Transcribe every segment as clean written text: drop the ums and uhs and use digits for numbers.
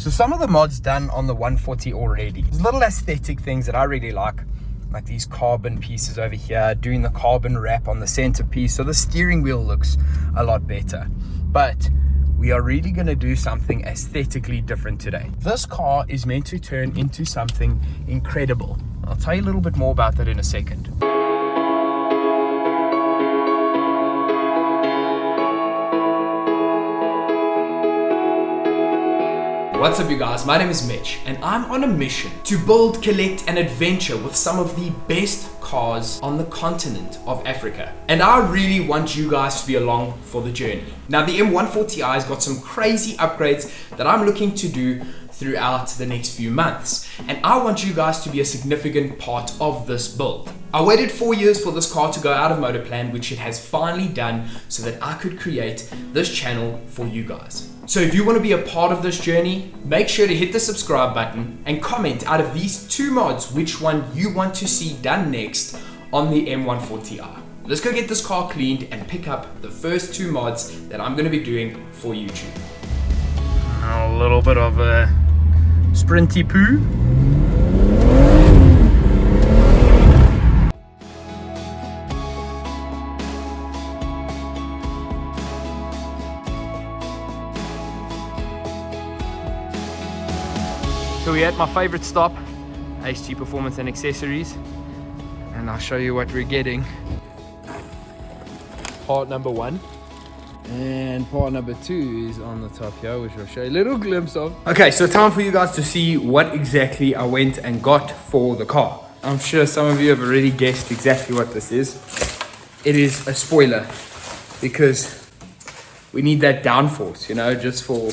So some of the mods done on the 140 already. There's little aesthetic things that I really like these carbon pieces over here, doing the carbon wrap on the centerpiece, so the steering wheel looks a lot better. But we are really going to do something aesthetically different today. This car is meant to turn into something incredible. I'll tell you a little bit more about that in a second. What's up you guys, my name is Mitch and I'm on a mission to build, collect and adventure with some of the best cars on the continent of Africa. And I really want you guys to be along for the journey. Now the M140i has got some crazy upgrades that I'm looking to do throughout the next few months. And I want you guys to be a significant part of this build. I waited 4 years for this car to go out of Motorplan, which it has finally done so that I could create this channel for you guys. So if you want to be a part of this journey, make sure to hit the subscribe button and comment out of these two mods which one you want to see done next on the M140i. Let's go get this car cleaned and pick up the first two mods that I'm going to be doing for YouTube. A little bit of a sprinty poo. So we're at my favorite stop, HG Performance and Accessories, and I'll show you what we're getting. Part number one, and part number two is on the top here, which I'll show you a little glimpse of. Okay, so time for you guys to see what exactly I went and got for the car. I'm sure some of you have already guessed exactly what this is. It is a spoiler, because we need that downforce, you know, just for...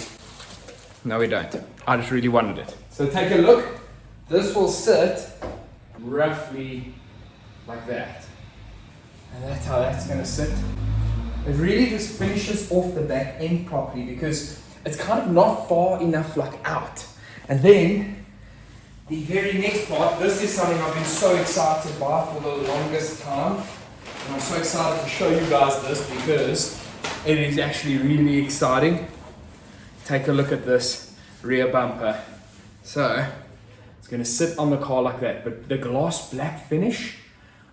No, we don't. I just really wanted it. So take a look. This will sit roughly like that. And that's how that's going to sit. It really just finishes off the back end properly because it's kind of not far enough like out. And then the very next part, this is something I've been so excited by for the longest time. And I'm so excited to show you guys this because it is actually really exciting. Take a look at this rear bumper. So it's going to sit on the car like that, but the gloss black finish,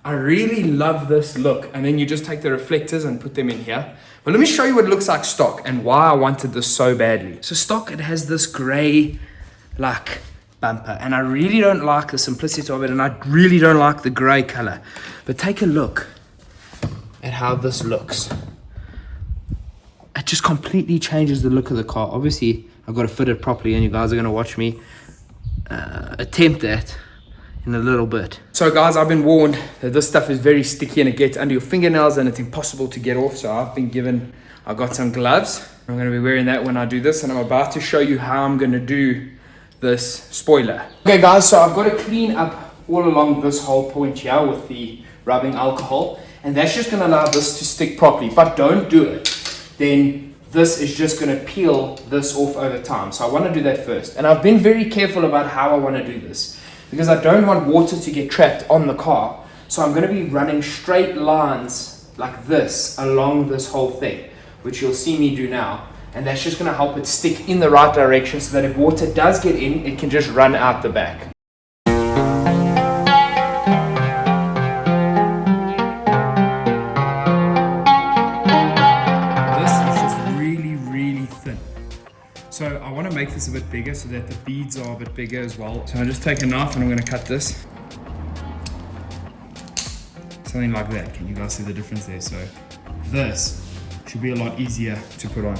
I really love this look. And then you just take the reflectors and put them in here. But let me show you what it looks like stock and why I wanted this so badly. So stock, it has this gray like bumper, and I really don't like the simplicity of it, and I really don't like the gray color. But take a look at how this looks. It just completely changes the look of the car. Obviously I've got to fit it properly, and you guys are going to watch me attempt that in a little bit. So guys, I've been warned that this stuff is very sticky and it gets under your fingernails and it's impossible to get off. So I got some gloves. I'm going to be wearing that when I do this, and I'm about to show you how I'm going to do this spoiler. Okay guys, so I've got to clean up all along this whole point here with the rubbing alcohol, and that's just going to allow this to stick properly. If I don't do it, then this is just going to peel this off over time. So I want to do that first. And I've been very careful about how I want to do this, because I don't want water to get trapped on the car. So I'm going to be running straight lines like this along this whole thing, which you'll see me do now. And that's just going to help it stick in the right direction so that if water does get in, it can just run out the back. So I want to make this a bit bigger so that the beads are a bit bigger as well. So I just take a knife and I'm going to cut this. Something like that. Can you guys see the difference there? So this should be a lot easier to put on.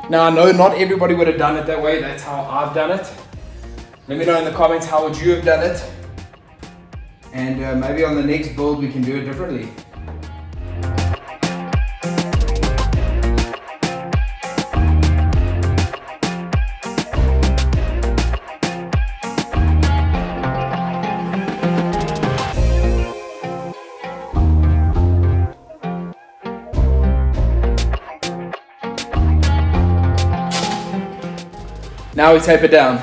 Now I know not everybody would have done it that way, that's how I've done it. Let me know in the comments how would you have done it. And maybe on the next build we can do it differently. Now we tape it down.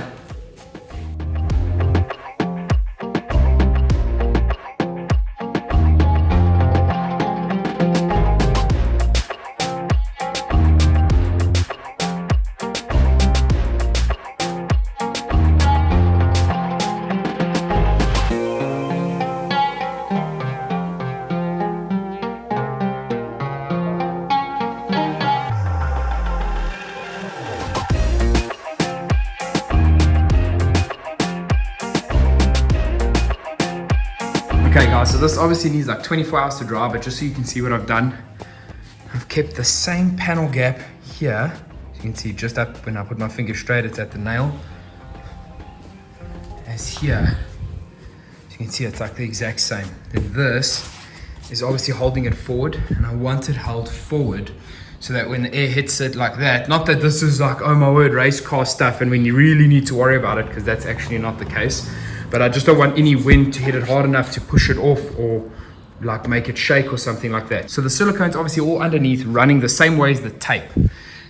Okay guys, so this obviously needs like 24 hours to dry, but just so you can see what I've done, I've kept the same panel gap here. As you can see, just up when I put my finger straight, it's at the nail. As here, as you can see, it's like the exact same. Then this is obviously holding it forward, and I want it held forward so that when the air hits it like that, not that this is like, oh my word, race car stuff, and when you really need to worry about it, because that's actually not the case. But I just don't want any wind to hit it hard enough to push it off or like make it shake or something like that. So the silicone's obviously all underneath, running the same way as the tape.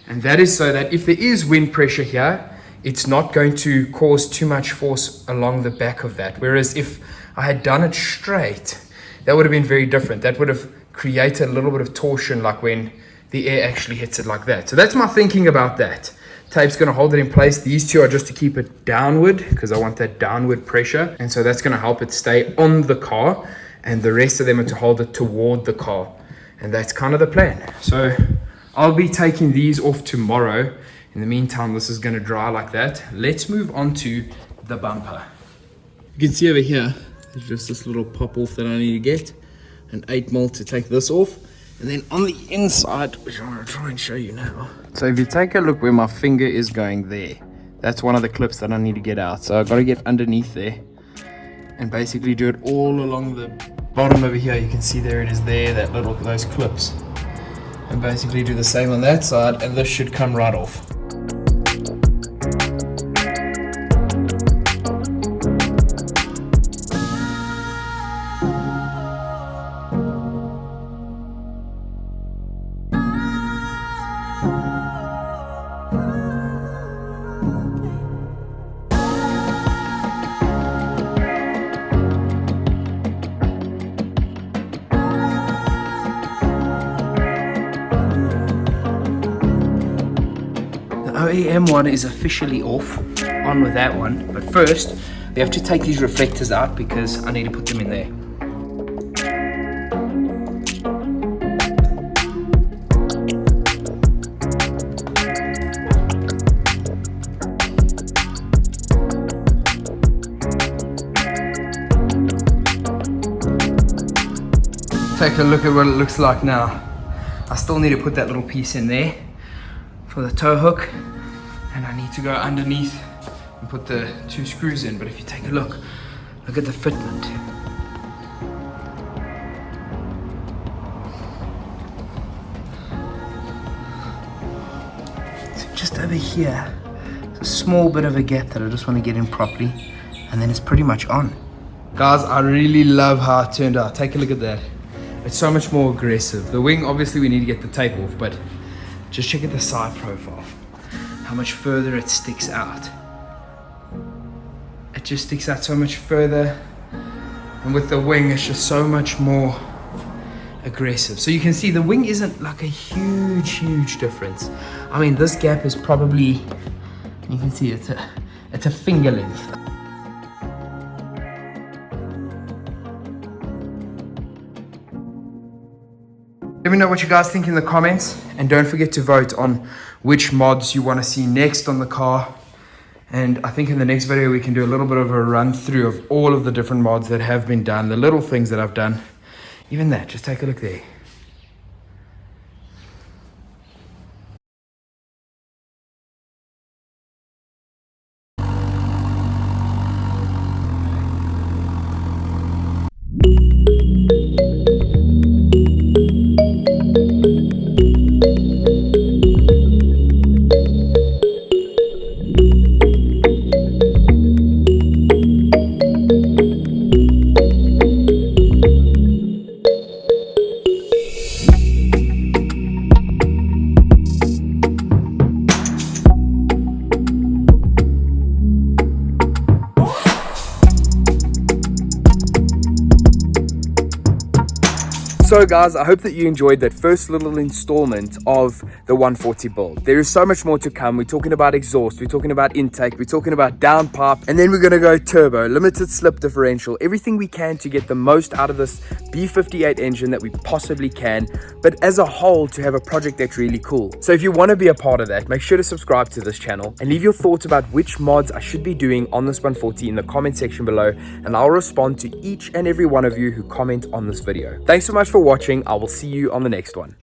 And that is so that if there is wind pressure here, it's not going to cause too much force along the back of that. Whereas if I had done it straight, that would have been very different. That would have created a little bit of torsion, like when the air actually hits it like that. So that's my thinking about that. Tape's going to hold it in place. These two are just to keep it downward because I want that downward pressure. And so that's going to help it stay on the car. And the rest of them are to hold it toward the car. And that's kind of the plan. So I'll be taking these off tomorrow. In the meantime, this is going to dry like that. Let's move on to the bumper. You can see over here, there's just this little pop off that I need to get. An 8mm to take this off. And then on the inside, which I'm going to try and show you now. So if you take a look where my finger is going there, that's one of the clips that I need to get out. So I've got to get underneath there and basically do it all along the bottom over here. You can see there it is there, those clips. And basically do the same on that side, and this should come right off. M1 is officially off, on with that one, but first we have to take these reflectors out because I need to put them in there. Take a look at what it looks like now. I still need to put that little piece in there for the tow hook. And I need to go underneath and put the 2 screws in. But if you take a look at the fitment. So just over here, there's a small bit of a gap that I just want to get in properly. And then it's pretty much on. Guys, I really love how it turned out. Take a look at that. It's so much more aggressive. The wing, obviously we need to get the tape off, but just check out the side profile. How much further it sticks out. It just sticks out so much further, and with the wing it's just so much more aggressive. So you can see the wing isn't like a huge difference. I mean, this gap is probably, you can see it's a finger length. Let me know what you guys think in the comments, and don't forget to vote on which mods you want to see next on the car. And I think in the next video we can do a little bit of a run through of all of the different mods that have been done, the little things that I've done. Even that, just take a look there. So guys, I hope that you enjoyed that first little installment of the 140 build. There is so much more to come. We're talking about exhaust, we're talking about intake, we're talking about downpipe, and then we're going to go turbo, limited slip differential, everything we can to get the most out of this B58 engine that we possibly can, but as a whole to have a project that's really cool. So if you want to be a part of that, make sure to subscribe to this channel and leave your thoughts about which mods I should be doing on this 140 in the comment section below, and I'll respond to each and every one of you who comment on this video. Thanks so much for watching. I will see you on the next one.